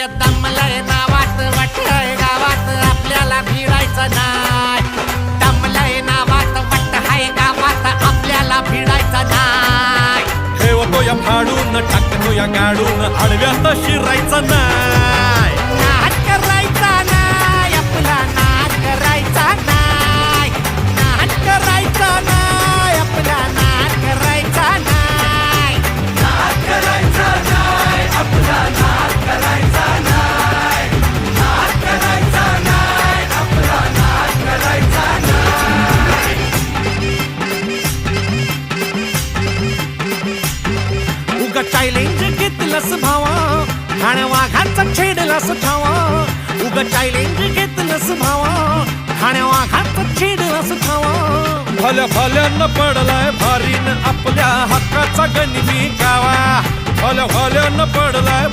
हे दमलंय नावात वाटलंय गावात आपल्याला भिडायचं नाय. दमलंय नावात वाट हाय गावात आपल्याला भिडायचं नाय. ठेवतो या फाडून टाकतो या गाडून आडव्यात शिरायचं नाय. नाद करायचा नाय आपला नाद करायचा नाय. नाद करायचा नाय आपला नाद करायचा नाय. नाद करायचा नाय आपला नाद करायचा नाय. नाद करायचा नाय आपला नाद करायचा नाय. उगा चॅलेंज घेतलंस भावा ठाण्या वाघाचा छेडलास ठावा. उगा चॅलेंज घेतलंस भावा ठाण्या वाघाचा छेडलास ठावा. भल्या भल्यानं पडलाय भारीन आपल्या हक्काचा गनिमी गावा. भल्या भल्यानं पडलाय